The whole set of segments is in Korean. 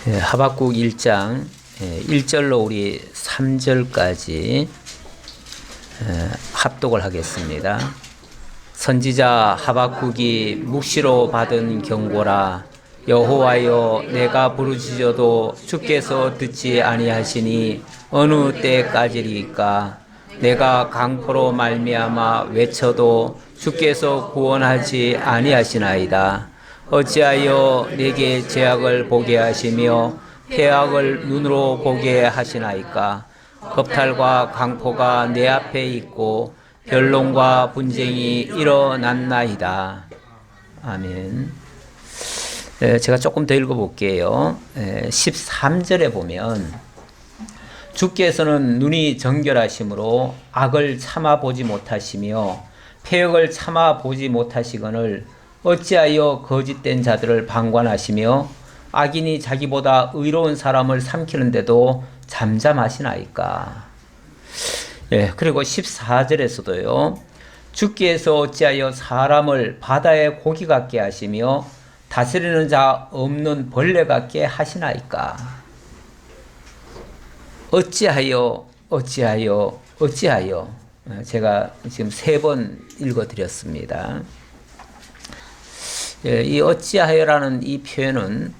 하박국 1장 1절로 우리 3절까지 합독을 하겠습니다. 선지자 하박국이 묵시로 받은 경고라. 여호와여, 내가 부르짖어도 주께서 듣지 아니하시니 어느 때까지리까? 내가 강포로 말미암아 외쳐도 주께서 구원하지 아니하시나이다. 어찌하여 내게 죄악을 보게 하시며 폐악을 눈으로 보게 하시나이까? 겁탈과 강포가 내 앞에 있고 변론과 분쟁이 일어났나이다. 아멘. 제가 조금 더 읽어볼게요. 13절에 보면 주께서는 눈이 정결하심으로 악을 참아보지 못하시며 폐역을 참아보지 못하시거늘 어찌하여 거짓된 자들을 방관하시며 악인이 자기보다 의로운 사람을 삼키는데도 잠잠하시나이까. 그리고 14절에서도요. 주께서 어찌하여 사람을 바다의 고기 같게 하시며 다스리는 자 없는 벌레 같게 하시나이까. 어찌하여 제가 지금 3번 읽어드렸습니다. 이 어찌하여라는 이 표현은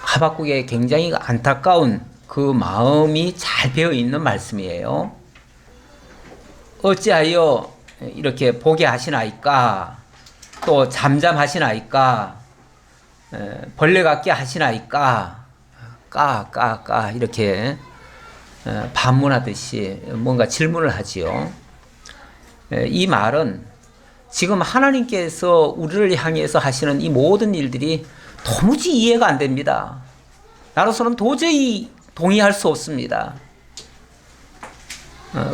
하박국의 굉장히 안타까운 그 마음이 잘 배어있는 말씀이에요. 어찌하여 이렇게 보게 하시나이까? 또 잠잠하시나이까? 벌레 같게 하시나이까? 이렇게 반문하듯이 뭔가 질문을 하지요. 이 말은 지금 하나님께서 우리를 향해서 하시는 이 모든 일들이 도무지 이해가 안 됩니다. 나로서는 도저히 동의할 수 없습니다.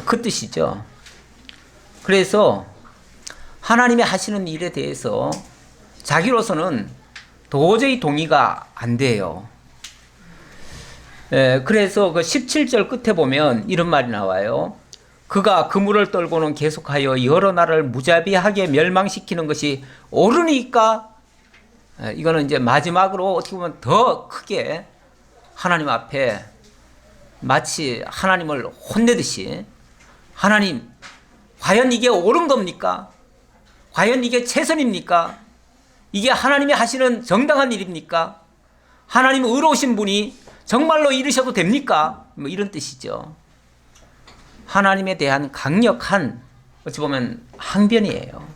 그 뜻이죠. 그래서 하나님이 하시는 일에 대해서 자기로서는 도저히 동의가 안 돼요. 그래서 그 17절 끝에 보면 이런 말이 나와요. 그가 그물을 떨고는 계속하여 여러 나라를 무자비하게 멸망시키는 것이 옳으니까. 이거는 이제 마지막으로 어떻게 보면 더 크게 하나님 앞에 마치 하나님을 혼내듯이, 하나님, 과연 이게 옳은 겁니까? 과연 이게 최선입니까? 이게 하나님이 하시는 정당한 일입니까? 하나님 의로우신 분이 정말로 이르셔도 됩니까? 뭐 이런 뜻이죠. 하나님에 대한 강력한, 어찌 보면 항변이에요.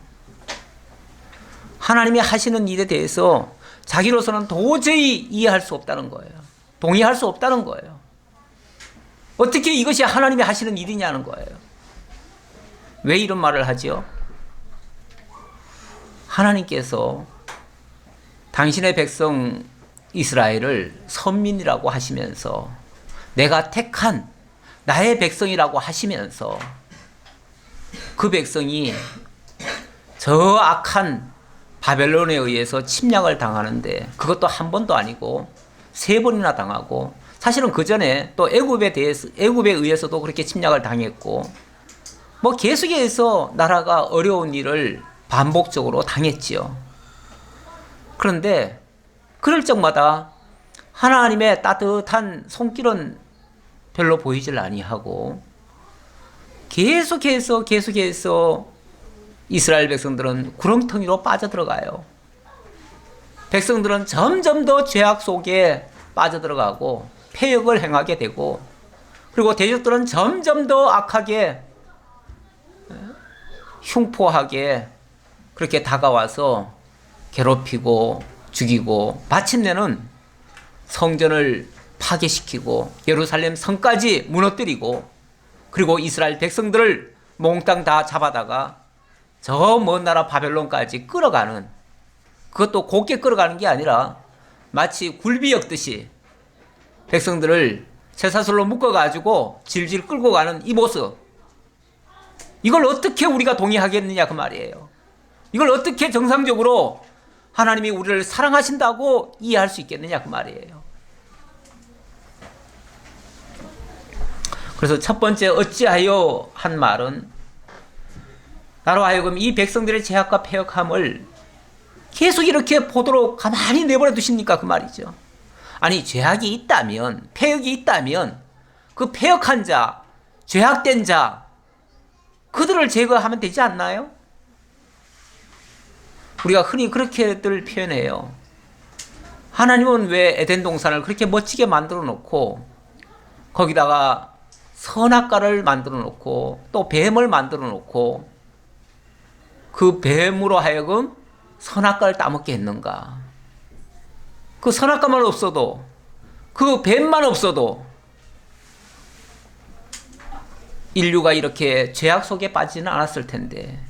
하나님이 하시는 일에 대해서 자기로서는 도저히 이해할 수 없다는 거예요. 동의할 수 없다는 거예요. 어떻게 이것이 하나님이 하시는 일이냐는 거예요. 왜 이런 말을 하죠? 하나님께서 당신의 백성 이스라엘을 선민이라고 하시면서, 내가 택한 나의 백성이라고 하시면서, 그 백성이 저 악한 바벨론에 의해서 침략을 당하는데, 그것도 한 번도 아니고 3번이나 당하고, 사실은 그 전에 또 애굽에 의해서도 그렇게 침략을 당했고, 뭐 계속해서 나라가 어려운 일을 반복적으로 당했지요. 그런데 그럴 적마다 하나님의 따뜻한 손길은 별로 보이질 아니하고, 계속해서 이스라엘 백성들은 구렁텅이로 빠져들어가요. 백성들은 점점 더 죄악 속에 빠져들어가고 폐역을 행하게 되고, 그리고 대적들은 점점 더 악하게, 흉포하게 그렇게 다가와서 괴롭히고 죽이고, 마침내는 성전을 파괴시키고 예루살렘 성까지 무너뜨리고, 그리고 이스라엘 백성들을 몽땅 다 잡아다가 저 먼 나라 바벨론까지 끌어가는, 그것도 곱게 끌어가는 게 아니라 마치 굴비 엮듯이 백성들을 쇠사슬로 묶어가지고 질질 끌고 가는 이 모습, 이걸 어떻게 우리가 동의하겠느냐 그 말이에요. 이걸 어떻게 정상적으로 하나님이 우리를 사랑하신다고 이해할 수 있겠느냐 그 말이에요. 그래서 첫 번째 어찌하여 한 말은, 나로 하여금 이 백성들의 죄악과 패역함을 계속 이렇게 보도록 가만히 내버려 두십니까? 그 말이죠. 아니, 죄악이 있다면, 패역이 있다면 그 패역한 자, 죄악된 자, 그들을 제거하면 되지 않나요? 우리가 흔히 그렇게들 표현해요. 하나님은 왜 에덴 동산을 그렇게 멋지게 만들어 놓고 거기다가 선악과를 만들어 놓고 또 뱀을 만들어 놓고 그 뱀으로 하여금 선악과를 따먹게 했는가? 그 선악과만 없어도, 그 뱀만 없어도 인류가 이렇게 죄악 속에 빠지지는 않았을 텐데,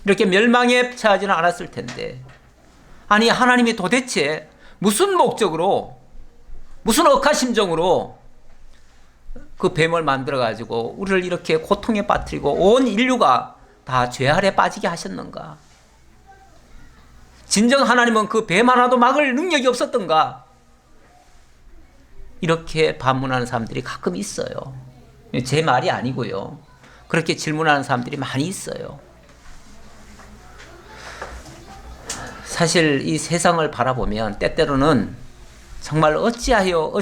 이렇게 멸망에 처하지는 않았을 텐데, 아니 하나님이 도대체 무슨 목적으로, 무슨 억하심정으로 그 뱀을 만들어 가지고 우리를 이렇게 고통에 빠뜨리고 온 인류가 다 죄 아래 빠지게 하셨는가? 진정 하나님은 그 뱀 하나도 막을 능력이 없었던가? 이렇게 반문하는 사람들이 가끔 있어요. 제 말이 아니고요. 그렇게 질문하는 사람들이 많이 있어요. 사실 이 세상을 바라보면 때때로는 정말 어찌하여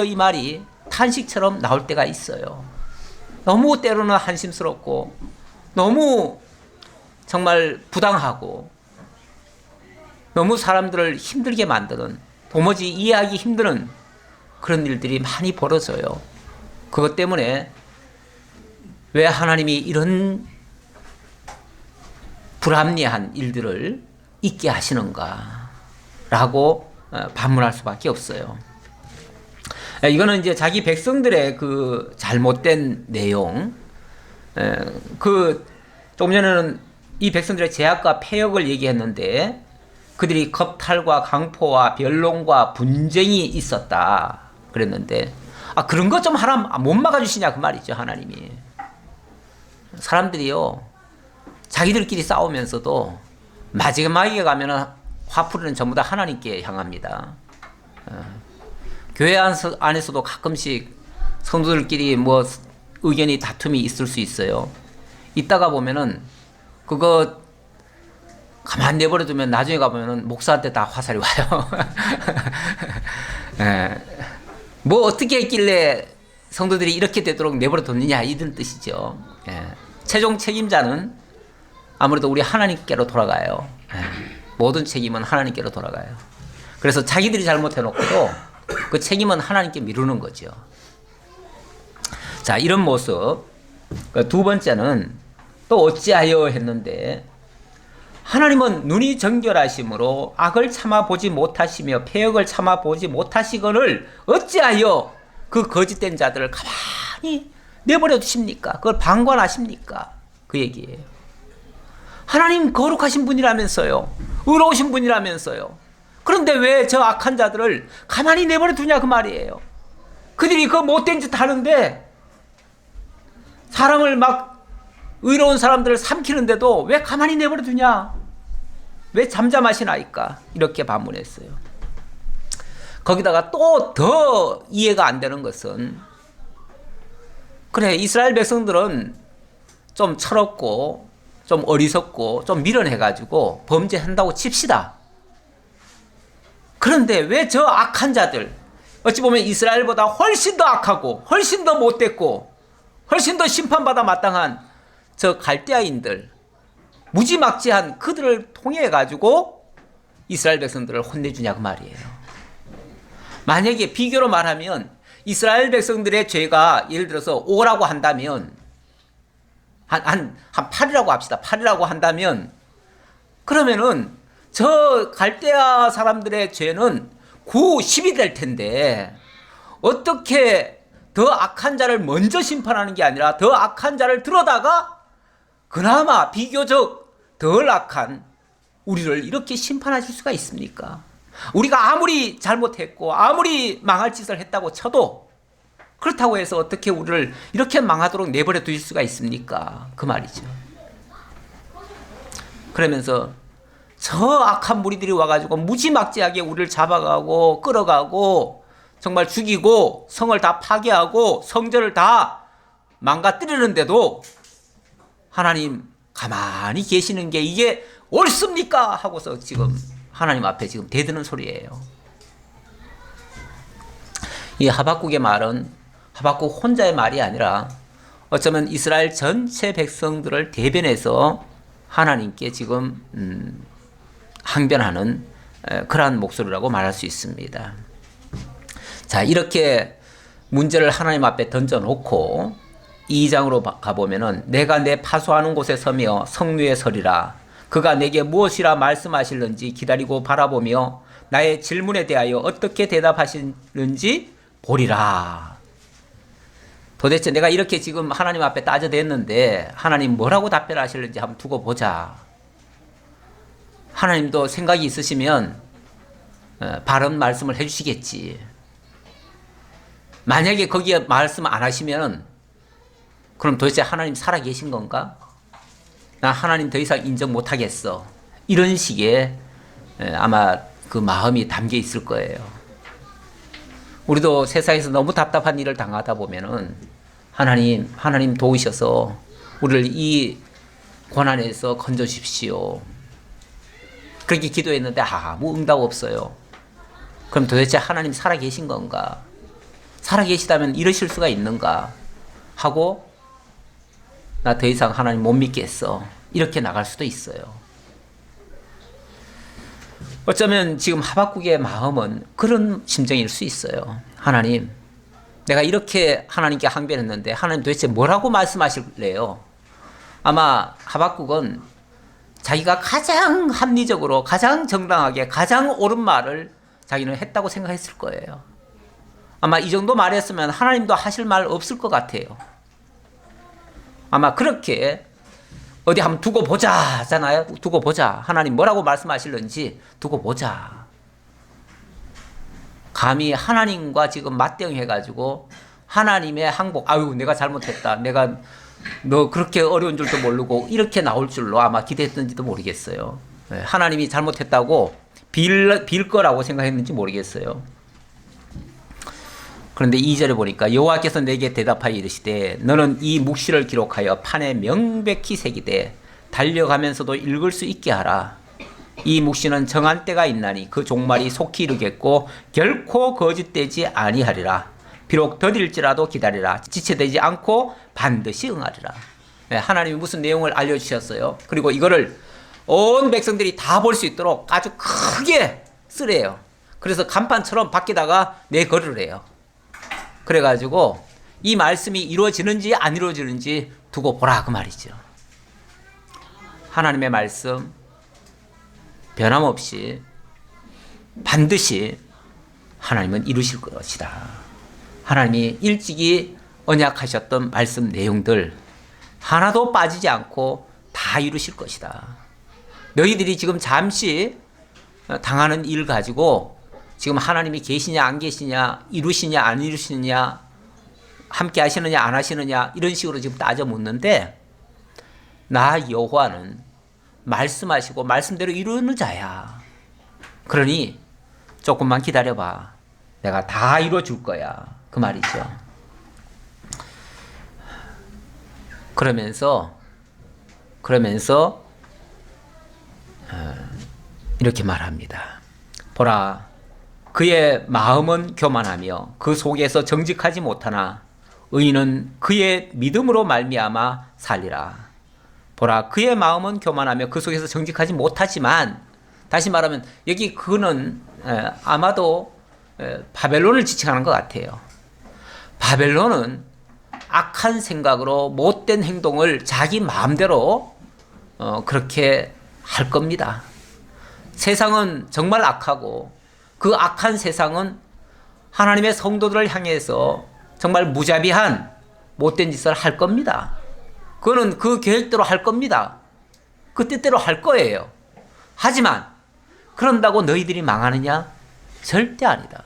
이 말이 탄식처럼 나올 때가 있어요. 너무 때로는 한심스럽고 너무 정말 부당하고 너무 사람들을 힘들게 만드는, 도무지 이해하기 힘든 그런 일들이 많이 벌어져요. 그것 때문에 왜 하나님이 이런 불합리한 일들을 있게 하시는가 라고 반문할 수밖에 없어요. 이거는 이제 자기 백성들의 그 잘못된 내용, 조금 전에는 이 백성들의 죄악과 패역을 얘기했는데 그들이 겁탈과 강포와 변론과 분쟁이 있었다 그랬는데, 그런 것 좀 하나 못 막아주시냐 그 말이죠. 하나님이. 사람들이요, 자기들끼리 싸우면서도 마지막에 가면은 화풀이는 전부 다 하나님께 향합니다. 교회 안에서도 가끔씩 성도들끼리 뭐 의견이 다툼이 있을 수 있어요. 이따가 보면은 그거 가만 내버려 두면 나중에 가보면은 목사한테 다 화살이 와요. 뭐 어떻게 했길래 성도들이 이렇게 되도록 내버려 뒀느냐 이런 뜻이죠. 최종 책임자는 아무래도 우리 하나님께로 돌아가요. 모든 책임은 하나님께로 돌아가요. 그래서 자기들이 잘못해놓고도 그 책임은 하나님께 미루는 거죠. 자, 이런 모습. 두 번째는 또 어찌하여 했는데, 하나님은 눈이 정결하심으로 악을 참아보지 못하시며 패역을 참아보지 못하시거늘 어찌하여 그 거짓된 자들을 가만히 내버려 두십니까? 그걸 방관하십니까? 그 얘기예요. 하나님 거룩하신 분이라면서요. 의로우신 분이라면서요. 그런데 왜 저 악한 자들을 가만히 내버려 두냐 그 말이에요. 그들이 그 못된 짓 하는데 사람을 막 의로운 사람들을 삼키는데도 왜 가만히 내버려 두냐? 왜 잠잠하시나이까? 이렇게 반문했어요. 거기다가 또 더 이해가 안 되는 것은, 그래 이스라엘 백성들은 좀 철없고 좀 어리석고 좀 미련해가지고 범죄한다고 칩시다. 그런데 왜 저 악한 자들, 어찌 보면 이스라엘보다 훨씬 더 악하고 훨씬 더 못됐고 훨씬 더 심판받아 마땅한 저 갈대아인들, 무지막지한 그들을 통해 가지고 이스라엘 백성들을 혼내주냐 그 말이에요. 만약에 비교로 말하면 이스라엘 백성들의 죄가 예를 들어서 5라고 한다면 한 8이라고 합시다. 8이라고 한다면 그러면은 저 갈대아 사람들의 죄는 9, 10이 될 텐데 어떻게 더 악한 자를 먼저 심판하는 게 아니라 더 악한 자를 들어다가 그나마 비교적 덜 악한 우리를 이렇게 심판하실 수가 있습니까? 우리가 아무리 잘못했고 아무리 망할 짓을 했다고 쳐도 그렇다고 해서 어떻게 우리를 이렇게 망하도록 내버려 두실 수가 있습니까? 그 말이죠. 그러면서 저 악한 무리들이 와가지고 무지막지하게 우리를 잡아가고 끌어가고 정말 죽이고 성을 다 파괴하고 성전을 다 망가뜨리는데도 하나님 가만히 계시는 게 이게 옳습니까? 하고서 지금 하나님 앞에 지금 대드는 소리예요. 이 하박국의 말은 하박국 혼자의 말이 아니라 어쩌면 이스라엘 전체 백성들을 대변해서 하나님께 지금 항변하는 그러한 목소리라고 말할 수 있습니다. 자, 이렇게 문제를 하나님 앞에 던져놓고 2장으로 가보면은 내가 내 파수하는 곳에 서며 성류에 서리라. 그가 내게 무엇이라 말씀하실는지 기다리고 바라보며 나의 질문에 대하여 어떻게 대답하시는지 보리라. 도대체 내가 이렇게 지금 하나님 앞에 따져댔는데 하나님 뭐라고 답변하실는지 한번 두고 보자. 하나님도 생각이 있으시면 바른 말씀을 해주시겠지. 만약에 거기에 말씀 안 하시면 그럼 도대체 하나님 살아계신 건가? 나 하나님 더 이상 인정 못하겠어. 이런 식의 아마 그 마음이 담겨 있을 거예요. 우리도 세상에서 너무 답답한 일을 당하다 보면은 하나님 도우셔서 우리를 이 고난에서 건져 주십시오. 그렇게 기도했는데 아무 응답 없어요. 그럼 도대체 하나님 살아계신 건가? 살아계시다면 이러실 수가 있는가? 하고 나 더 이상 하나님 못 믿겠어. 이렇게 나갈 수도 있어요. 어쩌면 지금 하박국의 마음은 그런 심정일 수 있어요. 하나님, 내가 이렇게 하나님께 항변했는데 하나님 도대체 뭐라고 말씀하실래요? 아마 하박국은 자기가 가장 합리적으로 가장 정당하게 가장 옳은 말을 자기는 했다고 생각했을 거예요. 아마 이 정도 말했으면 하나님도 하실 말 없을 것 같아요. 아마 그렇게 어디 한번 두고 보자 하잖아요. 두고 보자. 하나님 뭐라고 말씀하실는지 두고 보자. 감히 하나님과 지금 맞대응해가지고 하나님의 항복, 아유 내가 잘못했다. 내가 너 그렇게 어려운 줄도 모르고 이렇게 나올 줄로 아마 기대했던지도 모르겠어요. 하나님이 잘못했다고 빌 거라고 생각했는지 모르겠어요. 그런데 2절에 보니까 여호와께서 내게 대답하여 이르시되 너는 이 묵시를 기록하여 판에 명백히 새기되 달려가면서도 읽을 수 있게 하라. 이 묵시는 정한 때가 있나니 그 종말이 속히 이르겠고 결코 거짓되지 아니하리라. 비록 더딜지라도 기다리라. 지체되지 않고 반드시 응하리라. 하나님이 무슨 내용을 알려주셨어요. 그리고 이거를 온 백성들이 다 볼 수 있도록 아주 크게 쓰래요. 그래서 간판처럼 밖에다가 내걸으래요. 그래가지고 이 말씀이 이루어지는지 안 이루어지는지 두고 보라 그 말이죠. 하나님의 말씀 변함없이 반드시 하나님은 이루실 것이다. 하나님이 일찍이 언약하셨던 말씀 내용들 하나도 빠지지 않고 다 이루실 것이다. 너희들이 지금 잠시 당하는 일 가지고 지금 하나님이 계시냐 안 계시냐 이루시냐 안 이루시느냐 함께 하시느냐 안 하시느냐 이런 식으로 지금 따져 묻는데 나 여호와는 말씀하시고 말씀대로 이루는 자야. 그러니 조금만 기다려봐. 내가 다 이루어줄 거야. 그 말이죠. 그러면서 이렇게 말합니다. 보라, 그의 마음은 교만하며 그 속에서 정직하지 못하나 의인은 그의 믿음으로 말미암아 살리라. 보라, 그의 마음은 교만하며 그 속에서 정직하지 못하지만, 다시 말하면 여기 그는 아마도 바벨론을 지칭하는 것 같아요. 바벨론은 악한 생각으로 못된 행동을 자기 마음대로 그렇게 할 겁니다. 세상은 정말 악하고 그 악한 세상은 하나님의 성도들을 향해서 정말 무자비한 못된 짓을 할 겁니다. 그거는 그 계획대로 할 겁니다. 그 뜻대로 할 거예요. 하지만 그런다고 너희들이 망하느냐? 절대 아니다.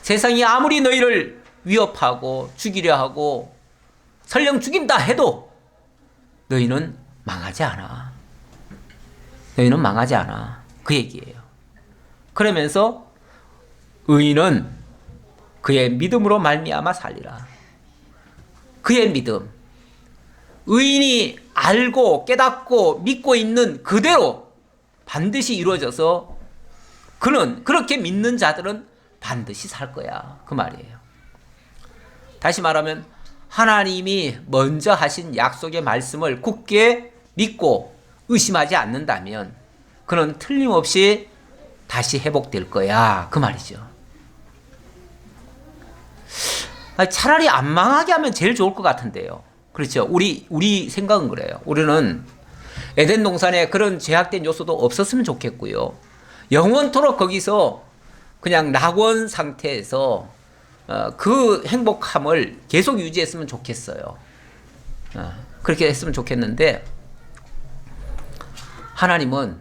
세상이 아무리 너희를 위협하고 죽이려 하고 설령 죽인다 해도 너희는 망하지 않아. 너희는 망하지 않아. 그 얘기예요. 그러면서 의인은 그의 믿음으로 말미암아 살리라. 그의 믿음. 의인이 알고 깨닫고 믿고 있는 그대로 반드시 이루어져서 그는 그렇게 믿는 자들은 반드시 살 거야. 그 말이에요. 다시 말하면 하나님이 먼저 하신 약속의 말씀을 굳게 믿고 의심하지 않는다면 그는 틀림없이 다시 회복될 거야. 그 말이죠. 차라리 안 망하게 하면 제일 좋을 것 같은데요. 그렇죠. 우리 생각은 그래요. 우리는 에덴 동산에 그런 죄악된 요소도 없었으면 좋겠고요. 영원토록 거기서 그냥 낙원 상태에서 그 행복함을 계속 유지했으면 좋겠어요. 그렇게 했으면 좋겠는데 하나님은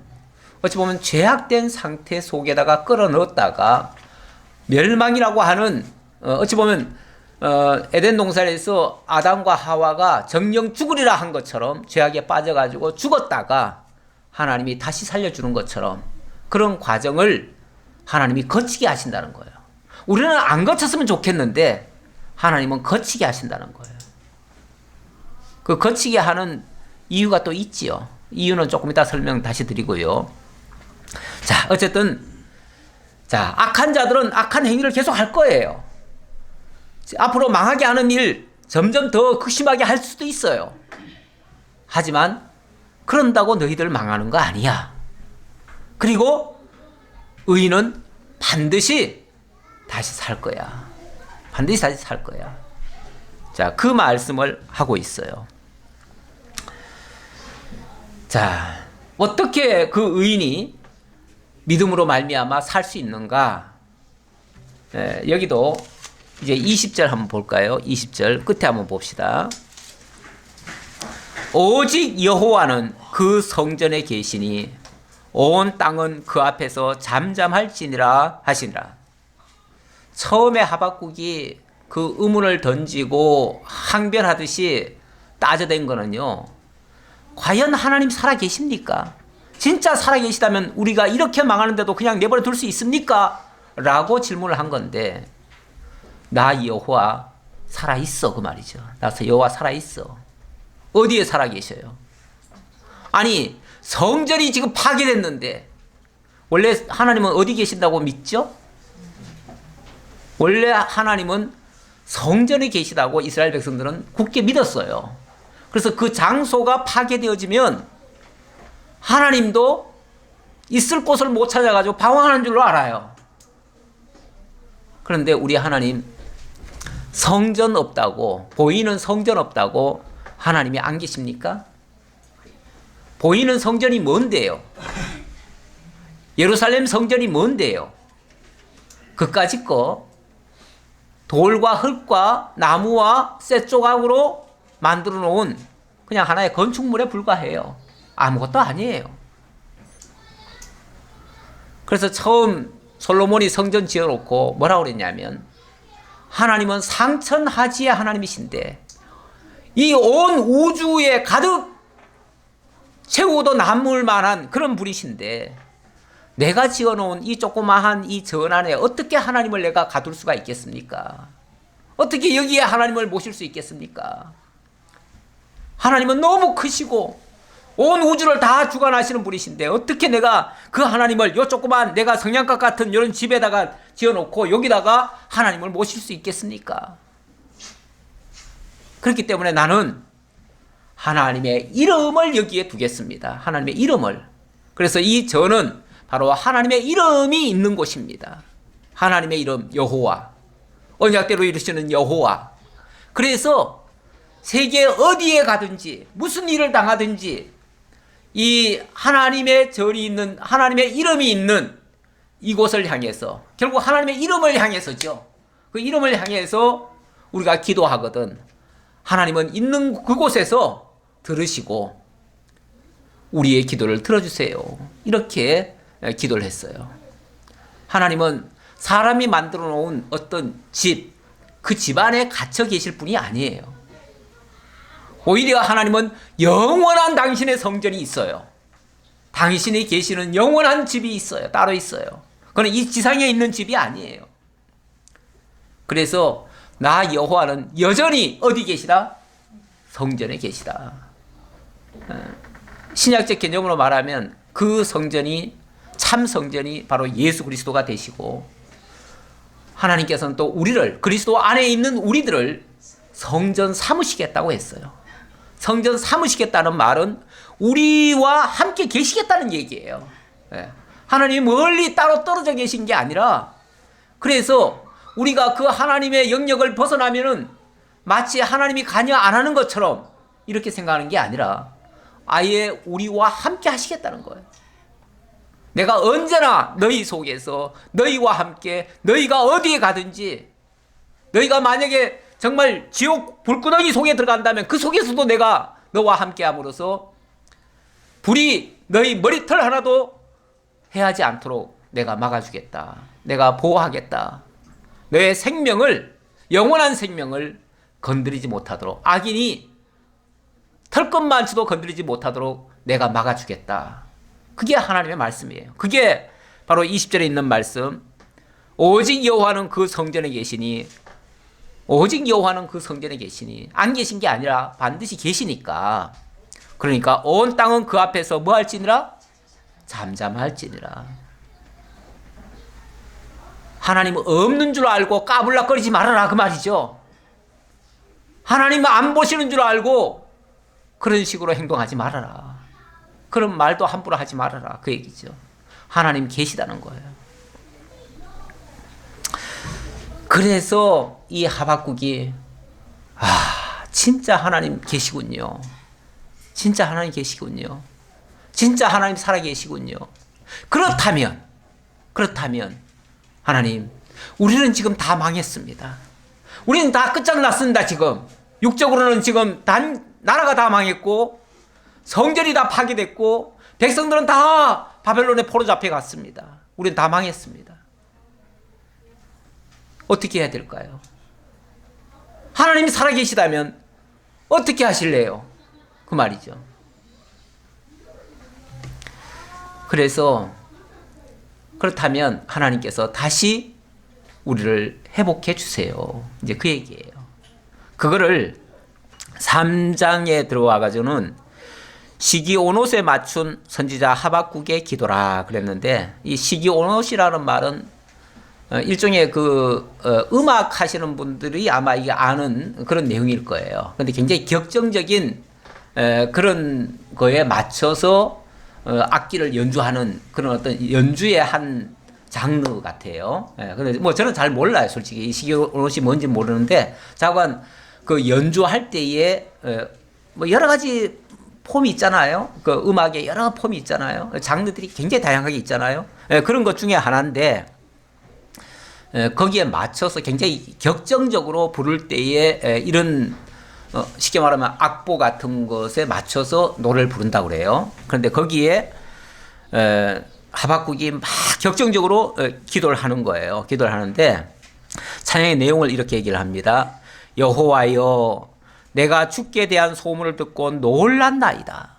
어찌 보면 죄악된 상태 속에다가 끌어넣었다가 멸망이라고 하는 어찌 보면 에덴 동산에서 아담과 하와가 정령 죽으리라 한 것처럼 죄악에 빠져가지고 죽었다가 하나님이 다시 살려주는 것처럼 그런 과정을 하나님이 거치게 하신다는 거예요. 우리는 안 거쳤으면 좋겠는데 하나님은 거치게 하신다는 거예요. 그 거치게 하는 이유가 또 있지요. 이유는 조금 이따 설명 다시 드리고요. 자, 어쨌든 자, 악한 자들은 악한 행위를 계속 할 거예요. 앞으로 망하게 하는 일 점점 더 극심하게 할 수도 있어요. 하지만 그런다고 너희들 망하는 거 아니야. 그리고 의인은 반드시 다시 살 거야. 반드시 다시 살 거야. 자, 그 말씀을 하고 있어요. 자, 어떻게 그 의인이 믿음으로 말미암아 살 수 있는가? 여기도 이제 20절 한번 볼까요? 20절 끝에 한번 봅시다. 오직 여호와는 그 성전에 계시니 온 땅은 그 앞에서 잠잠할지니라 하시니라. 처음에 하박국이 그 의문을 던지고 항변하듯이 따져댄 거는요, 과연 하나님 살아 계십니까? 진짜 살아 계시다면 우리가 이렇게 망하는데도 그냥 내버려 둘 수 있습니까? 라고 질문을 한 건데, 나 여호와 살아 있어, 그 말이죠. 나 여호와 살아 있어. 어디에 살아 계셔요? 아니, 성전이 지금 파괴됐는데 원래 하나님은 어디 계신다고 믿죠? 원래 하나님은 성전에 계시다고 이스라엘 백성들은 굳게 믿었어요. 그래서 그 장소가 파괴되어지면 하나님도 있을 곳을 못 찾아가지고 방황하는 줄로 알아요. 그런데 우리 하나님 성전 없다고, 보이는 성전 없다고 하나님이 안 계십니까? 보이는 성전이 뭔데요? 예루살렘 성전이 뭔데요? 그까짓 거 돌과 흙과 나무와 쇠조각으로 만들어 놓은 그냥 하나의 건축물에 불과해요. 아무것도 아니에요. 그래서 처음 솔로몬이 성전 지어놓고 뭐라고 그랬냐면, 하나님은 상천하지의 하나님이신데 이 온 우주에 가득 채우고도 남을 만한 그런 분이신데 내가 지어놓은 이 조그마한 이 전 안에 어떻게 하나님을 내가 가둘 수가 있겠습니까? 어떻게 여기에 하나님을 모실 수 있겠습니까? 하나님은 너무 크시고 온 우주를 다 주관하시는 분이신데 어떻게 내가 그 하나님을 요 조그만 내가 성냥갑 같은 이런 집에다가 지어놓고 여기다가 하나님을 모실 수 있겠습니까? 그렇기 때문에 나는 하나님의 이름을 여기에 두겠습니다. 하나님의 이름을. 그래서 이 전은 바로 하나님의 이름이 있는 곳입니다. 하나님의 이름 여호와, 언약대로 이루시는 여호와. 그래서 세계 어디에 가든지 무슨 일을 당하든지 이 하나님의 절이 있는, 하나님의 이름이 있는 이곳을 향해서, 결국 하나님의 이름을 향해서죠. 그 이름을 향해서 우리가 기도하거든 하나님은 있는 그곳에서 들으시고 우리의 기도를 들어주세요. 이렇게 기도를 했어요. 하나님은 사람이 만들어 놓은 어떤 집, 그 집 안에 갇혀 계실 분이 아니에요. 오히려 하나님은 영원한 당신의 성전이 있어요. 당신이 계시는 영원한 집이 있어요. 따로 있어요. 그건 이 지상에 있는 집이 아니에요. 그래서 나 여호와는 여전히 어디 계시다? 성전에 계시다. 신약적 개념으로 말하면 그 성전이 참 성전이 바로 예수 그리스도가 되시고 하나님께서는 또 우리를 그리스도 안에 있는 우리들을 성전 삼으시겠다고 했어요. 성전 삼으시겠다는 말은 우리와 함께 계시겠다는 얘기예요. 하나님이 멀리 따로 떨어져 계신 게 아니라 그래서 우리가 그 하나님의 영역을 벗어나면은 마치 하나님이 관여 안 하는 것처럼 이렇게 생각하는 게 아니라 아예 우리와 함께 하시겠다는 거예요. 내가 언제나 너희 속에서 너희와 함께 너희가 어디에 가든지 너희가 만약에 정말 지옥 불구덩이 속에 들어간다면 그 속에서도 내가 너와 함께 함으로써 불이 너희 머리털 하나도 해하지 않도록 내가 막아주겠다. 내가 보호하겠다. 너의 생명을 영원한 생명을 건드리지 못하도록 악인이 털끝만치도 건드리지 못하도록 내가 막아주겠다. 그게 하나님의 말씀이에요. 그게 바로 20절에 있는 말씀. 오직 여호와는 그 성전에 계시니 오직 여호와는 그 성전에 계시니 안 계신 게 아니라 반드시 계시니까 그러니까 온 땅은 그 앞에서 뭐 할지니라? 잠잠할지니라. 하나님은 없는 줄 알고 까불락거리지 말아라 그 말이죠. 하나님은 안 보시는 줄 알고 그런 식으로 행동하지 말아라. 그런 말도 함부로 하지 말아라 그 얘기죠. 하나님 계시다는 거예요. 그래서 이 하박국이 진짜 하나님 계시군요. 진짜 하나님 계시군요. 진짜 하나님 살아계시군요. 그렇다면 하나님 우리는 지금 다 망했습니다. 우리는 다 끝장났습니다. 지금 육적으로는 지금 나라가 다 망했고 성전이 다 파괴됐고 백성들은 다 바벨론에 포로 잡혀 갔습니다. 우리는 다 망했습니다. 어떻게 해야 될까요? 하나님이 살아계시다면 어떻게 하실래요? 그 말이죠. 그래서 그렇다면 하나님께서 다시 우리를 회복해 주세요. 이제 그 얘기예요. 그거를 3장에 들어와 가지고는 시기오롯에 맞춘 선지자 하박국의 기도라 그랬는데 이 시기오롯이라는 말은 일종의 음악 하시는 분들이 아마 이게 아는 그런 내용일 거예요. 근데 굉장히 격정적인 그런 거에 맞춰서 악기를 연주하는 그런 어떤 연주의 한 장르 같아요. 근데 뭐 저는 잘 몰라요, 솔직히. 이 시기오롯이 뭔지 모르는데 자관 그 연주할 때에 뭐 여러 가지 폼이 있잖아요. 그 음악에 여러 폼이 있잖아요. 장르들이 굉장히 다양하게 있잖아요. 그런 것 중에 하나인데 거기에 맞춰서 굉장히 격정적으로 부를 때에 이런 쉽게 말하면 악보 같은 것에 맞춰서 노래를 부른다고 그래요. 그런데 거기에 하박국이 막 격정적으로 기도를 하는 거예요. 기도를 하는데 찬양의 내용을 이렇게 얘기를 합니다. 여호와여 내가 주께 대한 소문을 듣고 놀랐나이다.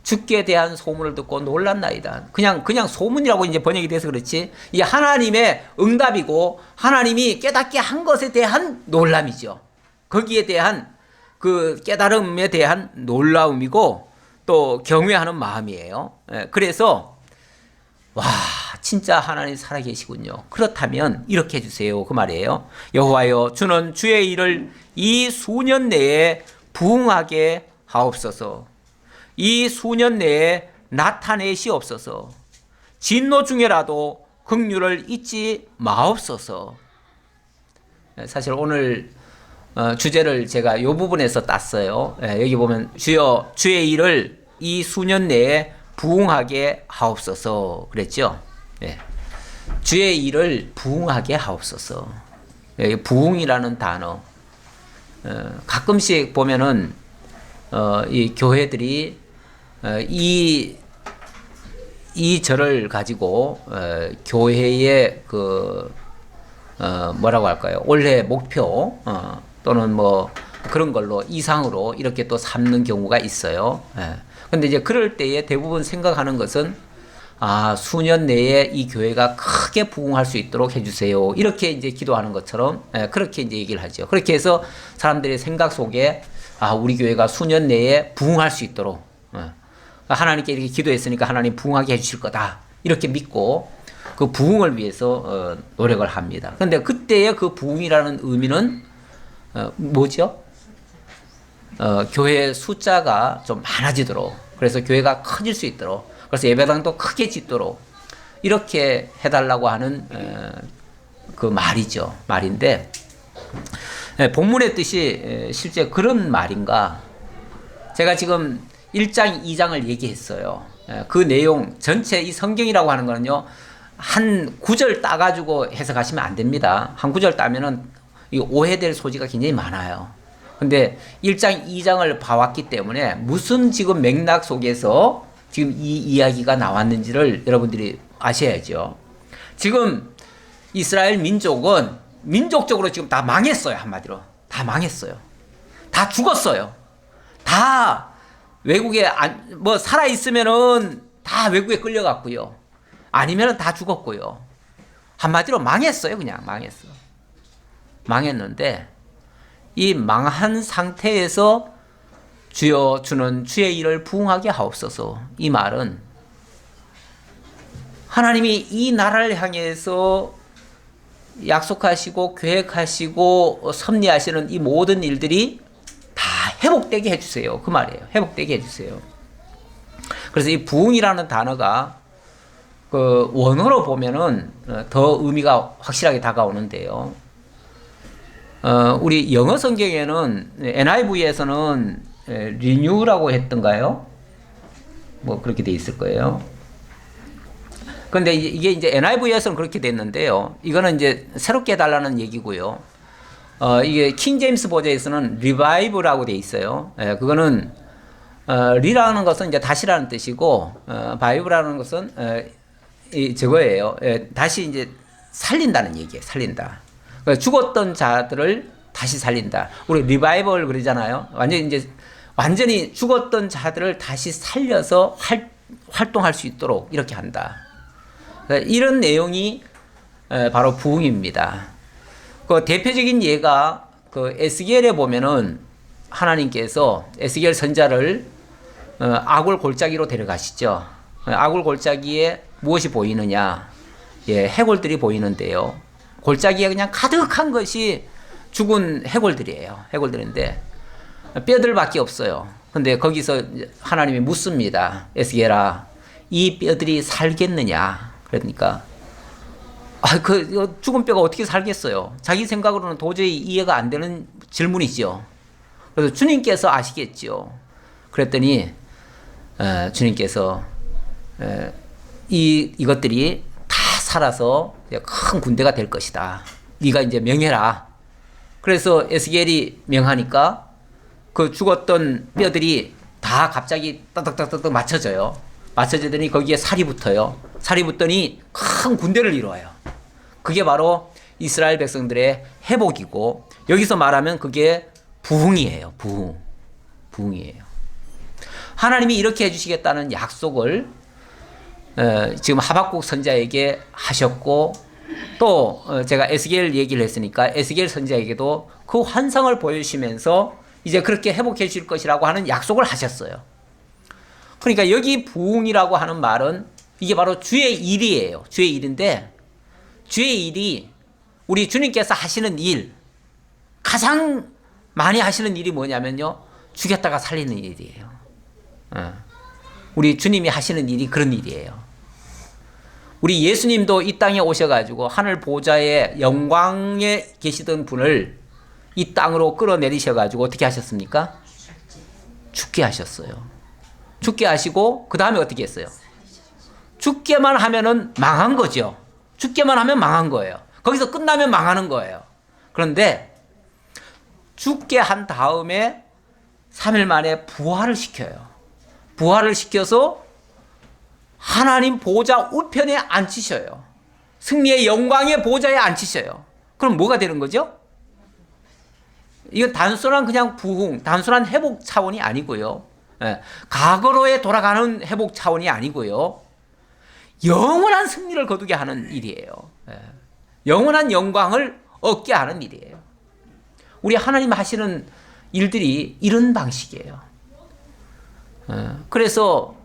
주께 대한 소문을 듣고 놀랐나이다. 그냥 소문이라고 이제 번역이 돼서 그렇지. 이 하나님의 응답이고 하나님이 깨닫게 한 것에 대한 놀람이죠. 거기에 대한 그 깨달음에 대한 놀라움이고 또 경외하는 마음이에요. 그래서 와 진짜 하나님 살아계시군요. 그렇다면 이렇게 해주세요. 그 말이에요. 여호와여 주는 주의 일을 이 수년 내에 부응하게 하옵소서. 이 수년 내에 나타내시옵소서. 진노 중에라도 긍휼을 잊지 마옵소서. 사실 오늘 주제를 제가 이 부분에서 땄어요. 여기 보면 주여 주의 일을 이 수년 내에 부응하게 하옵소서 그랬죠. 주의 일을 부응하게 하옵소서. 부응이라는 단어 가끔씩 보면은 이 교회들이 이 절을 가지고 교회의 뭐라고 할까요? 올해 목표 또는 뭐 그런 걸로 이상으로 이렇게 또 삼는 경우가 있어요. 근데 이제 그럴 때에 대부분 생각하는 것은 수년 내에 이 교회가 크게 부흥할 수 있도록 해주세요. 이렇게 이제 기도하는 것처럼 그렇게 이제 얘기를 하죠. 그렇게 해서 사람들의 생각 속에 우리 교회가 수년 내에 부흥할 수 있도록 하나님께 이렇게 기도했으니까 하나님 부흥하게 해주실 거다 이렇게 믿고 그 부흥을 위해서 노력을 합니다. 그런데 그때의 그 부흥이라는 의미는 뭐죠? 교회의 숫자가 좀 많아지도록, 그래서 교회가 커질 수 있도록, 그래서 예배당도 크게 짓도록 이렇게 해달라고 하는 그 말이죠. 말인데 본문의 뜻이 실제 그런 말인가? 제가 지금 1장, 2장을 얘기했어요. 그 내용 전체 이 성경이라고 하는 거는요, 한 구절 따가지고 해석하시면 안 됩니다. 한 구절 따면은 오해될 소지가 굉장히 많아요. 근데 1장, 2장을 봐왔기 때문에 무슨 지금 맥락 속에서 지금 이 이야기가 나왔는지를 여러분들이 아셔야죠. 지금 이스라엘 민족은 민족적으로 지금 다 망했어요. 한마디로 다 망했어요. 다 죽었어요. 다 외국에 뭐 살아 있으면은 다 외국에 끌려갔고요. 아니면은 다 죽었고요. 한마디로 망했어요. 그냥 망했어. 망했는데 이 망한 상태에서 주여 주는 주의 일을 부응하게 하옵소서. 이 말은 하나님이 이 나라를 향해서 약속하시고 계획하시고 섭리하시는 이 모든 일들이 다 회복되게 해주세요. 그 말이에요. 회복되게 해주세요. 그래서 이 부흥이라는 단어가 그 원어로 보면은 더 의미가 확실하게 다가오는데요. 우리 영어 성경에는 NIV에서는 renew라고 했던가요? 뭐 그렇게 돼 있을 거예요. 그런데 이게 이제 NIV에서는 그렇게 됐는데요. 이거는 이제 새롭게 해달라는 얘기고요. 이게 킹 제임스 버전에서는 revive라고 돼 있어요. 그거는 리라는 것은 이제 다시라는 뜻이고, 바이브라는 것은 저거예요. 다시 이제 살린다는 얘기예요. 살린다. 그러니까 죽었던 자들을 다시 살린다. 우리 리바이벌 그러잖아요. 완전히 죽었던 자들을 다시 살려서 활동할 수 있도록 이렇게 한다. 이런 내용이 바로 부흥입니다. 그 대표적인 예가 그 에스겔에 보면은 하나님께서 에스겔 선자를 아굴 골짜기로 데려가시죠. 아굴 골짜기에 무엇이 보이느냐? 해골들이 보이는데요. 골짜기에 그냥 가득한 것이 죽은 해골들이에요. 해골들인데 뼈들밖에 없어요. 근데 거기서 하나님이 묻습니다. 에스겔아, 이 뼈들이 살겠느냐? 그러니까 그 죽은 뼈가 어떻게 살겠어요? 자기 생각으로는 도저히 이해가 안 되는 질문이죠. 그래서 주님께서 아시겠죠. 그랬더니 주님께서 이것들이 다 살아서 큰 군대가 될 것이다. 네가 이제 명해라. 그래서 에스겔이 명하니까 그 죽었던 뼈들이 다 갑자기 따닥따닥 맞춰져요. 맞춰지더니 거기에 살이 붙어요. 살이 붙더니 큰 군대를 이루어요. 그게 바로 이스라엘 백성들의 회복이고, 여기서 말하면 그게 부흥이에요. 부흥이에요. 하나님이 이렇게 해주시겠다는 약속을 지금 하박국 선자에게 하셨고, 또 제가 에스겔 얘기를 했으니까 에스겔 선자에게도 그 환상을 보여주시면서 이제 그렇게 회복해 주실 것이라고 하는 약속을 하셨어요. 그러니까 여기 부흥이라고 하는 말은 이게 바로 주의 일이에요. 주의 일인데, 주의 일이 우리 주님께서 하시는 일, 가장 많이 하시는 일이 뭐냐면요, 죽였다가 살리는 일이에요. 우리 주님이 하시는 일이 그런 일이에요. 우리 예수님도 이 땅에 오셔가지고 하늘 보좌의 영광에 계시던 분을 이 땅으로 끌어내리셔가지고 어떻게 하셨습니까? 죽게 하셨어요. 죽게 하시고 그 다음에 어떻게 했어요? 죽게만 하면은 망한 거죠. 죽게만 하면 망한 거예요. 거기서 끝나면 망하는 거예요. 그런데 죽게 한 다음에 3일 만에 부활을 시켜요. 부활을 시켜서 하나님 보좌 우편에 앉히셔요. 승리의 영광의 보좌에 앉히셔요. 그럼 뭐가 되는 거죠? 이건 단순한 그냥 부흥, 단순한 회복 차원이 아니고요. 과거로에 돌아가는 회복 차원이 아니고요. 영원한 승리를 거두게 하는 일이에요. 영원한 영광을 얻게 하는 일이에요. 우리 하나님 하시는 일들이 이런 방식이에요. 그래서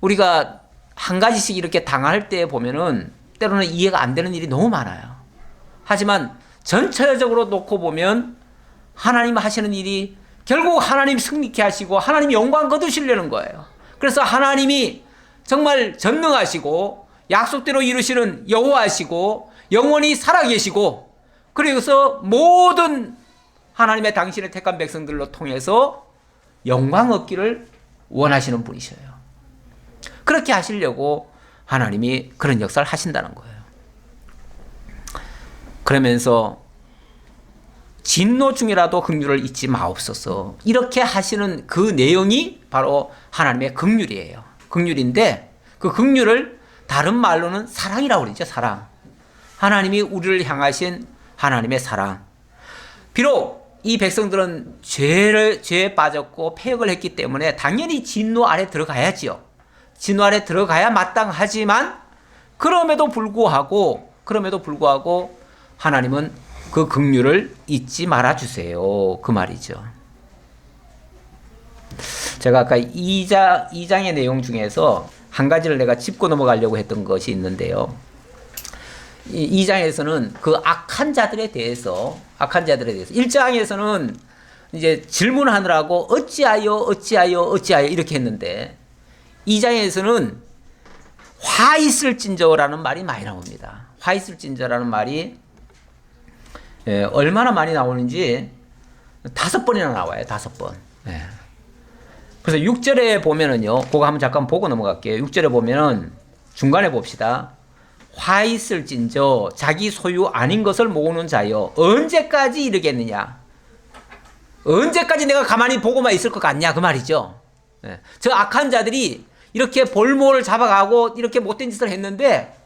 우리가 한 가지씩 이렇게 당할 때 보면은 때로는 이해가 안 되는 일이 너무 많아요. 하지만 전체적으로 놓고 보면 하나님 하시는 일이 결국 하나님 승리케 하시고 하나님 영광 거두시려는 거예요. 그래서 하나님이 정말 전능하시고 약속대로 이루시는 여호와시고 영원히 살아계시고, 그래서 모든 하나님의 당신의 택한 백성들로 통해서 영광 얻기를 원하시는 분이셔요. 그렇게 하시려고 하나님이 그런 역사를 하신다는 거예요. 그러면서 진노 중이라도 긍휼을 잊지 마옵소서, 이렇게 하시는 그 내용이 바로 하나님의 긍휼이에요. 긍휼인데 그 긍휼을 다른 말로는 사랑이라고 그러죠. 사랑. 하나님이 우리를 향하신 하나님의 사랑. 비록 이 백성들은 죄에 빠졌고 패역을 했기 때문에 당연히 진노 아래 들어가야지요. 진노 아래 들어가야 마땅하지만 그럼에도 불구하고 하나님은 그 긍휼을 잊지 말아 주세요. 그 말이죠. 제가 아까 2장의 내용 중에서 한 가지를 내가 짚고 넘어가려고 했던 것이 있는데요. 이 2장에서는 그 악한 자들에 대해서 1장에서는 이제 질문하느라고 어찌하여 이렇게 했는데 2장에서는 화 있을진저라는 말이 많이 나옵니다. 화 있을진저라는 말이 얼마나 많이 나오는지 5번이나 나와요. 5번. 그래서 6절에 보면은요, 그거 한번 잠깐 보고 넘어갈게요. 6절에 보면은 중간에 봅시다. 화 있을진저 자기 소유 아닌 것을 모으는 자여 언제까지 이르겠느냐? 언제까지 내가 가만히 보고만 있을 것 같냐? 그 말이죠. 저 악한 자들이 이렇게 볼모를 잡아가고 이렇게 못된 짓을 했는데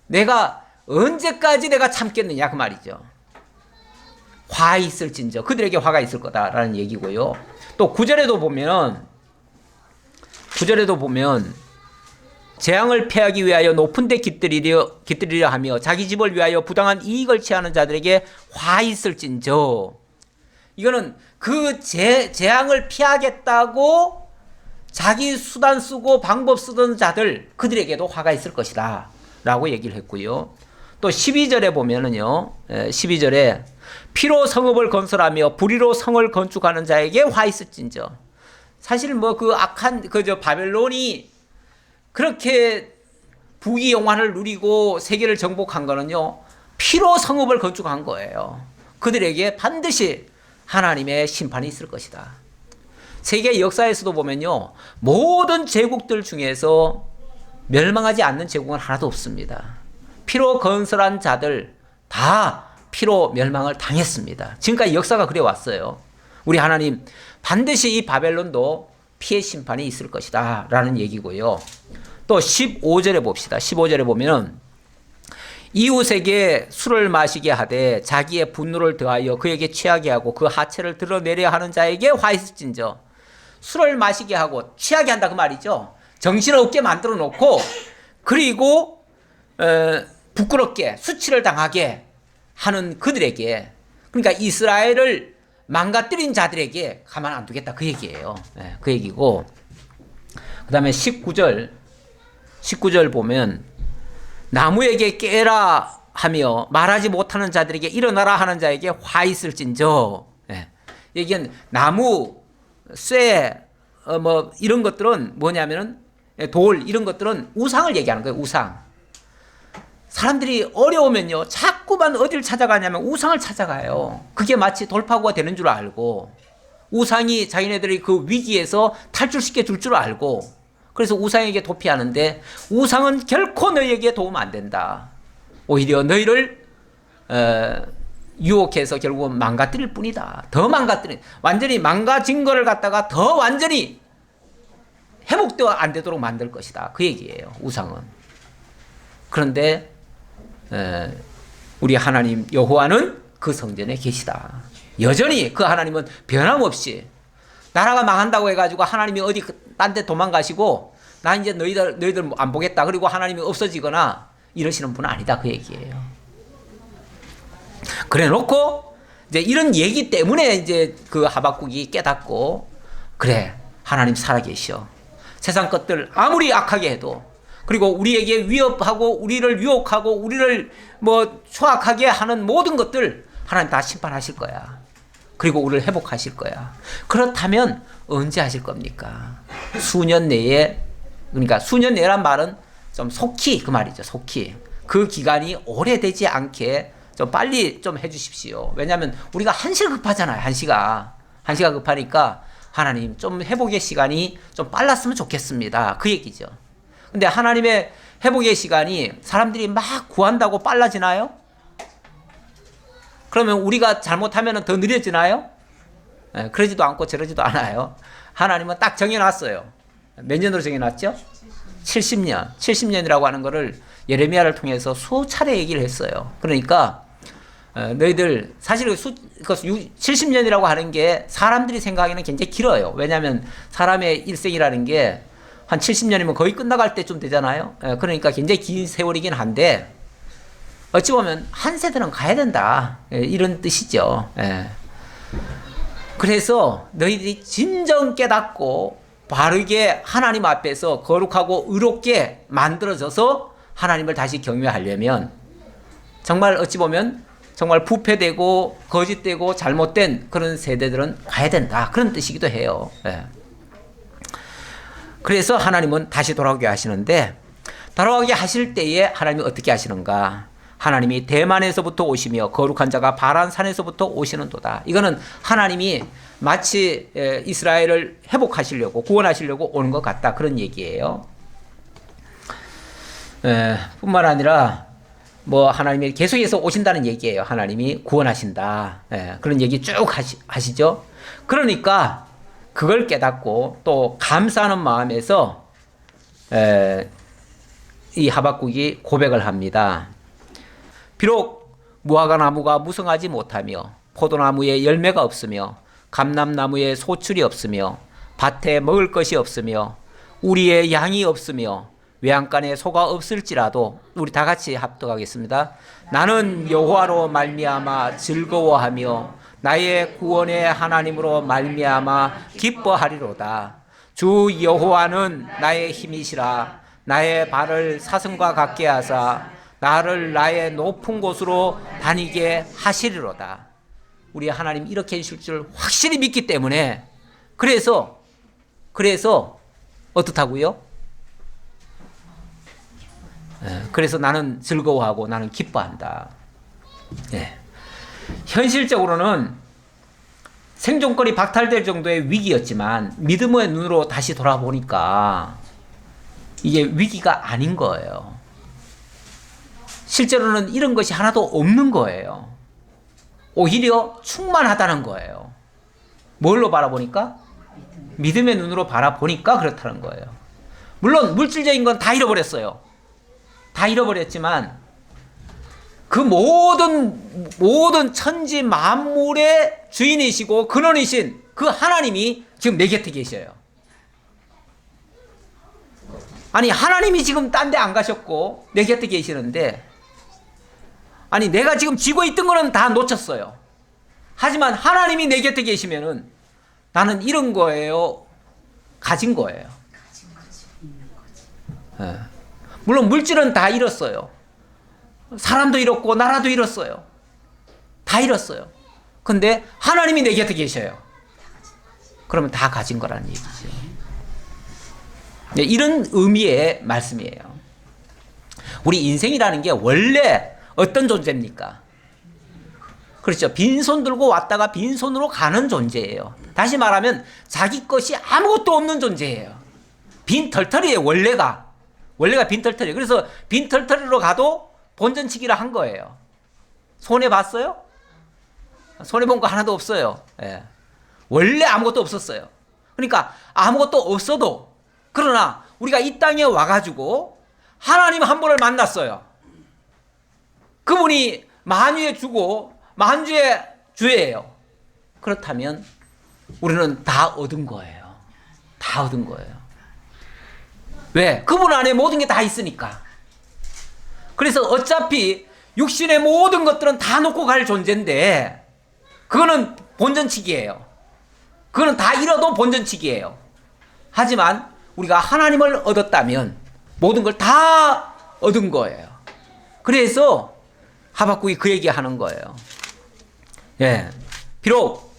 내가 언제까지 내가 참겠느냐? 그 말이죠. 화 있을진저, 그들에게 화가 있을 거다라는 얘기고요. 또 9절에도 보면 재앙을 피하기 위하여 높은 데 깃들이려 하며 자기 집을 위하여 부당한 이익을 취하는 자들에게 화 있을진저, 이거는 그 재앙을 피하겠다고 자기 수단 쓰고 방법 쓰던 자들, 그들에게도 화가 있을 것이다 라고 얘기를 했고요. 또 12절에 보면은요, 12절에 피로 성읍을 건설하며 불의로 성을 건축하는 자에게 화 있을진저. 사실 뭐 그 악한 바벨론이 그렇게 부귀 영화를 누리고 세계를 정복한 거는요, 피로 성읍을 건축한 거예요. 그들에게 반드시 하나님의 심판이 있을 것이다. 세계 역사에서도 보면요, 모든 제국들 중에서 멸망하지 않는 제국은 하나도 없습니다. 피로 건설한 자들 다 피로 멸망을 당했습니다. 지금까지 역사가 그래 왔어요. 우리 하나님 반드시 이 바벨론도 피의 심판이 있을 것이다 라는 얘기고요. 또 15절에 봅시다. 15절에 보면 이웃에게 술을 마시게 하되 자기의 분노를 더하여 그에게 취하게 하고 그 하체를 드러내려 하는 자에게 화 있을진저. 술을 마시게 하고 취하게 한다 그 말이죠. 정신없게 만들어 놓고 그리고 부끄럽게 수치를 당하게 하는 그들에게, 그러니까 이스라엘을 망가뜨린 자들에게 가만 안 두겠다 그 얘기예요. 그 얘기고, 그 다음에 19절 보면 나무에게 깨라 하며 말하지 못하는 자들에게 일어나라 하는 자에게 화 있을진저. 얘기는 나무, 쇠, 뭐 이런 것들은 뭐냐면은 돌, 이런 것들은 우상을 얘기하는 거예요. 우상. 사람들이 어려우면요, 자꾸만 어딜 찾아가냐면 우상을 찾아가요. 그게 마치 돌파구가 되는 줄 알고, 우상이 자기네들이 그 위기에서 탈출시켜 줄 줄 알고, 그래서 우상에게 도피하는데 우상은 결코 너희에게 도움 안 된다. 오히려 너희를 유혹해서 결국은 망가뜨릴 뿐이다. 더 망가뜨린, 완전히 망가진 거를 갖다가 더 완전히 회복도 안 되도록 만들 것이다. 그 얘기예요. 우상은. 그런데 우리 하나님 여호와는 그 성전에 계시다. 여전히 그 하나님은 변함없이, 나라가 망한다고 해가지고 하나님이 어디 딴 데 도망가시고 나 이제 너희들 안 보겠다 그리고 하나님이 없어지거나 이러시는 분은 아니다 그 얘기예요. 그래 놓고 이제 이런 얘기 때문에 이제 그 하박국이 깨닫고, 그래, 하나님 살아계셔. 세상 것들 아무리 악하게 해도, 그리고 우리에게 위협하고 우리를 유혹하고 우리를 뭐 추악하게 하는 모든 것들 하나님 다 심판하실 거야. 그리고 우리를 회복하실 거야. 그렇다면 언제 하실 겁니까? 수년 내에, 그러니까 수년 내란 말은 좀 속히 그 말이죠. 속히. 그 기간이 오래되지 않게 좀 빨리 좀 해주십시오. 왜냐하면 우리가 한시가 급하잖아요. 한시가 급하니까 하나님 좀 회복의 시간이 좀 빨랐으면 좋겠습니다. 그 얘기죠. 근데 하나님의 회복의 시간이 사람들이 막 구한다고 빨라지나요? 그러면 우리가 잘못하면 더 느려지나요? 네, 그러지도 않고 저러지도 않아요. 하나님은 딱 정해놨어요. 몇 년으로 정해놨죠? 70년. 70년이라고 하는 거를 예레미야를 통해서 수차례 얘기를 했어요. 그러니까 너희들 사실 70년이라고 하는 게 사람들이 생각하기에는 굉장히 길어요. 왜냐하면 사람의 일생이라는 게 한 70년이면 거의 끝나갈 때쯤 되잖아요. 그러니까 굉장히 긴 세월이긴 한데 어찌 보면 한 세대는 가야 된다. 이런 뜻이죠. 그래서 너희들이 진정 깨닫고 바르게 하나님 앞에서 거룩하고 의롭게 만들어져서 하나님을 다시 경외하려면 정말 어찌 보면 정말 부패되고 거짓되고 잘못된 그런 세대들은 가야 된다. 그런 뜻이기도 해요. 그래서 하나님은 다시 돌아오게 하시는데, 돌아오게 하실 때에 하나님이 어떻게 하시는가? 하나님이 대만에서부터 오시며 거룩한 자가 바란산에서부터 오시는도다. 이거는 하나님이 마치 이스라엘을 회복하시려고 구원하시려고 오는 것 같다. 그런 얘기예요. 뿐만 아니라 뭐 하나님이 계속해서 오신다는 얘기예요. 하나님이 구원하신다. 그런 얘기 쭉 하시죠. 그러니까 그걸 깨닫고 또 감사하는 마음에서 이 하박국이 고백을 합니다. 비록 무화과 나무가 무성하지 못하며 포도나무에 열매가 없으며 감람나무에 소출이 없으며 밭에 먹을 것이 없으며 우리의 양이 없으며 외양간에 소가 없을지라도, 우리 다 같이 합독하겠습니다. 나는 여호와로 말미암아 즐거워하며 나의 구원의 하나님으로 말미암아 기뻐하리로다. 주 여호와는 나의 힘이시라. 나의 발을 사슴과 같게 하사 나를 나의 높은 곳으로 다니게 하시리로다. 우리 하나님 이렇게 해주실 줄 확실히 믿기 때문에, 그래서 어떻다고요? 그래서 나는 즐거워하고 나는 기뻐한다. 현실적으로는 생존권이 박탈될 정도의 위기였지만 믿음의 눈으로 다시 돌아보니까 이게 위기가 아닌 거예요. 실제로는 이런 것이 하나도 없는 거예요. 오히려 충만하다는 거예요. 뭘로 바라보니까? 믿음의 눈으로 바라보니까 그렇다는 거예요. 물론 물질적인 건 다 잃어버렸어요. 다 잃어버렸지만 그 모든 천지 만물의 주인이시고 근원이신 그 하나님이 지금 내 곁에 계셔요. 아니, 하나님이 지금 딴 데 안 가셨고 내 곁에 계시는데, 아니 내가 지금 쥐고 있던 거는 다 놓쳤어요. 하지만 하나님이 내 곁에 계시면은 나는 잃은 거예요, 가진 거예요. 물론 물질은 다 잃었어요. 사람도 잃었고 나라도 잃었어요. 다 잃었어요. 근데 하나님이 내 곁에 계셔요. 그러면 다 가진 거라는 얘기죠. 네, 이런 의미의 말씀이에요. 우리 인생이라는 게 원래 어떤 존재입니까? 그렇죠. 빈손 들고 왔다가 빈손으로 가는 존재예요. 다시 말하면 자기 것이 아무것도 없는 존재예요. 빈털터리예요. 원래가 빈털터리. 그래서 빈털터리로 가도 본전치기를 한 거예요. 손해봤어요? 손해본 거 하나도 없어요. 원래 아무것도 없었어요. 그러니까 아무것도 없어도, 그러나 우리가 이 땅에 와가지고 하나님 한 분을 만났어요. 그분이 만유의 주고 만주의 주예요. 그렇다면 우리는 다 얻은 거예요. 다 얻은 거예요. 왜? 그분 안에 모든 게 다 있으니까. 그래서 어차피 육신의 모든 것들은 다 놓고 갈 존재인데, 그거는 본전치기예요. 그거는 다 잃어도 본전치기예요. 하지만 우리가 하나님을 얻었다면 모든 걸 다 얻은 거예요. 그래서 하박국이 그 얘기하는 거예요. 예, 비록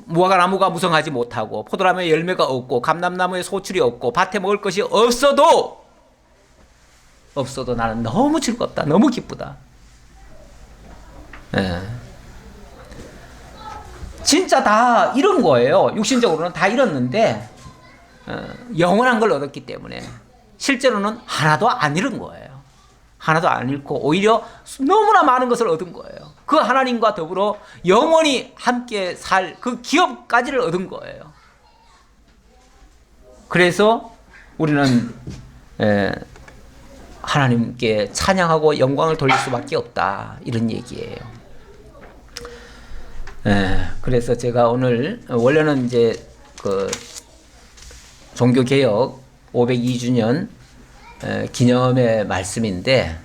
무화과나무가 무성하지 못하고 포도나무에 열매가 없고 감람나무에 소출이 없고 밭에 먹을 것이 없어도 나는 너무 즐겁다, 너무 기쁘다. 예. 진짜 다 잃은 거예요. 육신적으로는 다 잃었는데 영원한 걸 얻었기 때문에 실제로는 하나도 안 잃은 거예요. 하나도 안 잃고 오히려 너무나 많은 것을 얻은 거예요. 그 하나님과 더불어 영원히 함께 살 그 기업까지를 얻은 거예요. 그래서 우리는 하나님께 찬양하고 영광을 돌릴 수밖에 없다, 이런 얘기예요. 그래서 제가 오늘 원래는 이제 그 종교개혁 502주년 기념의 말씀인데,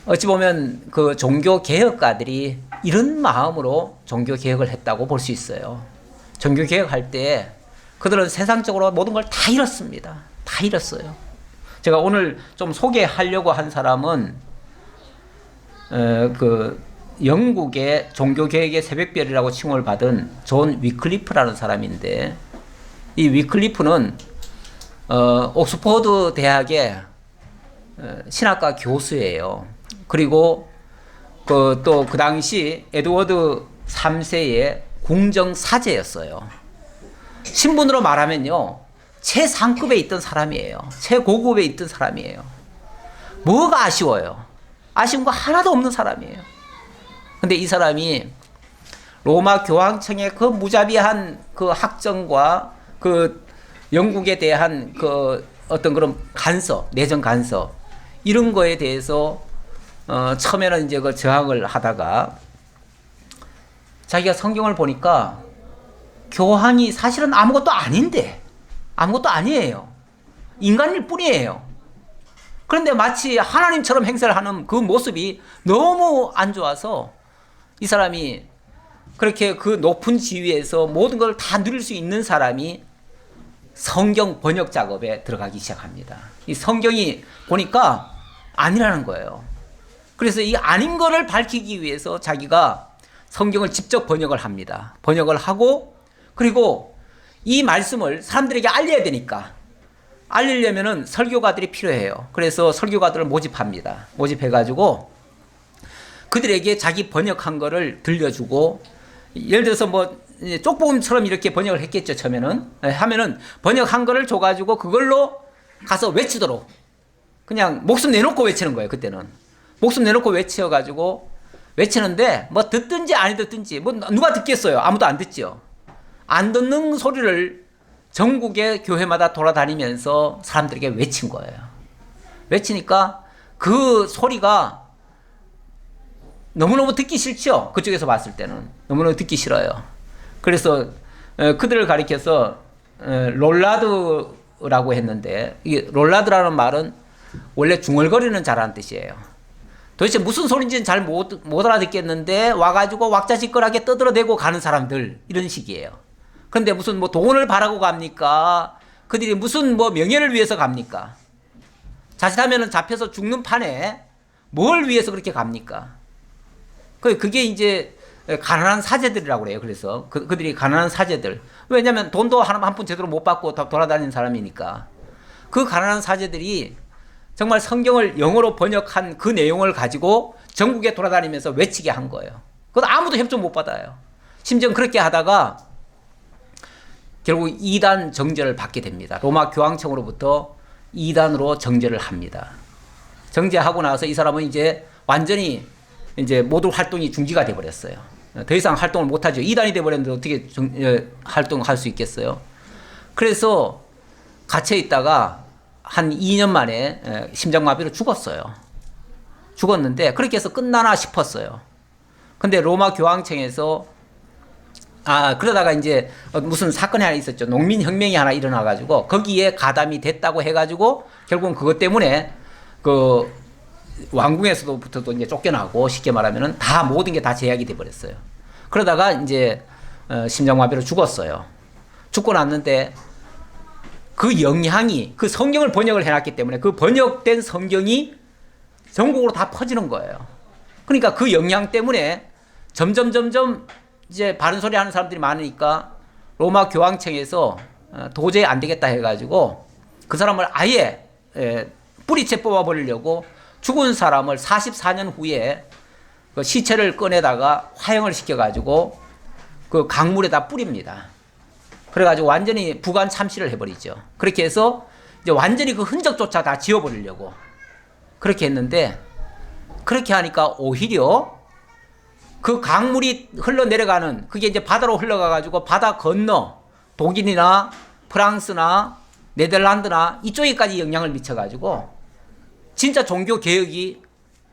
어찌 보면 그 종교개혁가들이 이런 마음으로 종교개혁을 했다고 볼 수 있어요. 종교개혁할 때 그들은 세상적으로 모든 걸 다 잃었습니다. 다 잃었어요. 제가 오늘 좀 소개하려고 한 사람은 그 영국의 종교개혁의 새벽별이라고 칭호를 받은 존 위클리프라는 사람인데, 이 위클리프는 옥스퍼드 대학의 신학과 교수예요. 그리고 또 그 당시 에드워드 3세의 궁정 사제였어요. 신분으로 말하면요, 최상급에 있던 사람이에요. 최고급에 있던 사람이에요. 뭐가 아쉬워요? 아쉬운 거 하나도 없는 사람이에요. 근데 이 사람이 로마 교황청의 그 무자비한 그 학정과 그 영국에 대한 그 어떤 그런 간섭, 내정 간섭, 이런 거에 대해서 처음에는 이제 그 저항을 하다가 자기가 성경을 보니까 교황이 사실은 아무것도 아닌데, 아무것도 아니에요. 인간일 뿐이에요. 그런데 마치 하나님처럼 행세를 하는 그 모습이 너무 안 좋아서 이 사람이 그렇게 그 높은 지위에서 모든 걸 다 누릴 수 있는 사람이 성경 번역 작업에 들어가기 시작합니다. 이 성경이 보니까 아니라는 거예요. 그래서 이 아닌 거를 밝히기 위해서 자기가 성경을 직접 번역을 합니다. 번역을 하고, 그리고 이 말씀을 사람들에게 알려야 되니까, 알리려면은 설교가들이 필요해요. 그래서 설교가들을 모집합니다. 모집해가지고 그들에게 자기 번역한 거를 들려주고, 예를 들어서 뭐 쪽복음처럼 이렇게 번역을 했겠죠. 처음에는 하면은 번역한 거를 줘가지고 그걸로 가서 외치도록, 그냥 목숨 내놓고 외치는 거예요. 그때는 목숨 내놓고 외쳐가지고 외치는데, 뭐 듣든지 안 듣든지 뭐 누가 듣겠어요? 아무도 안 듣죠. 안 듣는 소리를 전국의 교회마다 돌아다니면서 사람들에게 외친 거예요. 외치니까 그 소리가 너무너무 듣기 싫죠. 그쪽에서 봤을 때는 너무너무 듣기 싫어요. 그래서 그들을 가리켜서 롤라드라고 했는데, 이 롤라드라는 말은 원래 중얼거리는 자라는 뜻이에요. 도대체 무슨 소리인지는 잘 못 알아듣겠는데 와가지고 왁자지껄하게 떠들어대고 가는 사람들, 이런 식이에요. 그런데 무슨 뭐 돈을 바라고 갑니까? 그들이 무슨 뭐 명예를 위해서 갑니까? 자칫하면 잡혀서 죽는 판에 뭘 위해서 그렇게 갑니까? 그게 이제 가난한 사제들이라고 그래요. 그래서 그들이 가난한 사제들. 왜냐하면 돈도 한 푼 제대로 못 받고 돌아다니는 사람이니까. 그 가난한 사제들이 정말 성경을 영어로 번역한 그 내용을 가지고 전국에 돌아다니면서 외치게 한 거예요. 그것도 아무도 협조 못 받아요. 심지어 그렇게 하다가 결국 이단 정죄를 받게 됩니다. 로마 교황청으로부터 이단으로 정죄를 합니다. 정죄하고 나서 이 사람은 이제 완전히 이제 모든 활동이 중지가 돼버렸어요. 더 이상 활동을 못하죠. 이단이 돼버렸는데 어떻게 활동할 수 있겠어요? 그래서 갇혀 있다가 한 2년 만에 심장마비로 죽었어요. 죽었는데 그렇게 해서 끝나나 싶었어요. 근데 로마 교황청에서 그러다가 이제 무슨 사건이 하나 있었죠. 농민혁명이 하나 일어나가지고 거기에 가담이 됐다고 해가지고 결국은 그것 때문에 그 왕궁에서부터도 이제 쫓겨나고, 쉽게 말하면은 다 모든 게 다 제약이 돼버렸어요. 그러다가 이제 심장마비로 죽었어요. 죽고 났는데 그 영향이 그 성경을 번역을 해놨기 때문에 그 번역된 성경이 전국으로 다 퍼지는 거예요. 그러니까 그 영향 때문에 점점 이제 바른 소리 하는 사람들이 많으니까 로마 교황청에서 도저히 안 되겠다 해가지고 그 사람을 아예 뿌리채 뽑아버리려고 죽은 사람을 44년 후에 그 시체를 꺼내다가 화형을 시켜가지고 그 강물에다 뿌립니다. 그래가지고 완전히 부관 참시를 해버리죠. 그렇게 해서 이제 완전히 그 흔적조차 다 지워버리려고 그렇게 했는데, 그렇게 하니까 오히려 그 강물이 흘러내려가는 그게 이제 바다로 흘러가가지고 바다 건너 독일이나 프랑스나 네덜란드나 이쪽에까지 영향을 미쳐가지고 진짜 종교 개혁이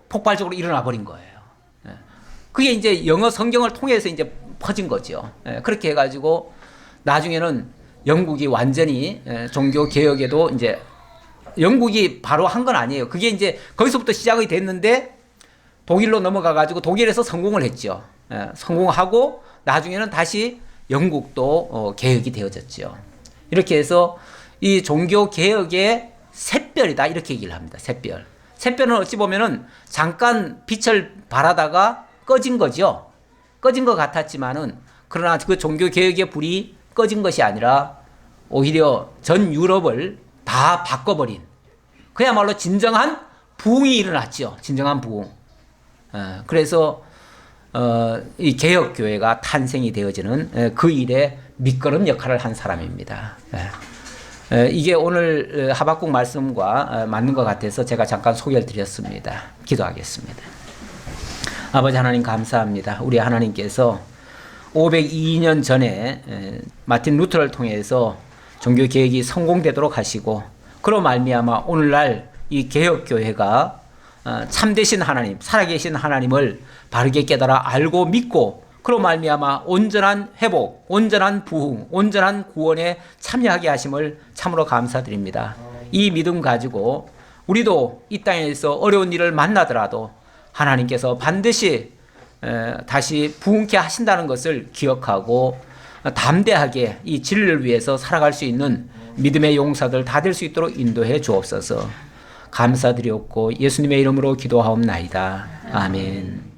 폭발적으로 일어나 버린 거예요. 그게 이제 영어 성경을 통해서 이제 퍼진 거죠. 그렇게 해가지고 나중에는 영국이 완전히 종교 개혁에도 이제 영국이 바로 한 건 아니에요. 그게 이제 거기서부터 시작이 됐는데 독일로 넘어가가지고 독일에서 성공을 했죠. 성공하고 나중에는 다시 영국도 개혁이 되어졌죠. 이렇게 해서 이 종교 개혁의 샛별이다 이렇게 얘기를 합니다. 샛별. 샛별은 어찌 보면은 잠깐 빛을 발하다가 꺼진 거죠. 꺼진 것 같았지만은 그러나 그 종교 개혁의 불이 꺼진 것이 아니라 오히려 전 유럽을 다 바꿔버린 그야말로 진정한 부흥이 일어났죠. 진정한 부흥. 그래서 이 개혁교회가 탄생이 되어지는 그 일에 밑거름 역할을 한 사람입니다. 이게 오늘 하박국 말씀과 맞는 것 같아서 제가 잠깐 소개를 드렸습니다. 기도하겠습니다. 아버지 하나님 감사합니다. 우리 하나님께서 502년 전에 마틴 루터를 통해서 종교개혁이 성공되도록 하시고 그로 말미암아 오늘날 이 개혁교회가 참되신 하나님, 살아계신 하나님을 바르게 깨달아 알고 믿고 그로 말미암아 온전한 회복, 온전한 부흥, 온전한 구원에 참여하게 하심을 참으로 감사드립니다. 이 믿음 가지고 우리도 이 땅에서 어려운 일을 만나더라도 하나님께서 반드시 다시 부흥케 하신다는 것을 기억하고 담대하게 이 진리를 위해서 살아갈 수 있는 믿음의 용사들 다 될 수 있도록 인도해 주옵소서. 감사드리옵고 예수님의 이름으로 기도하옵나이다. 아멘.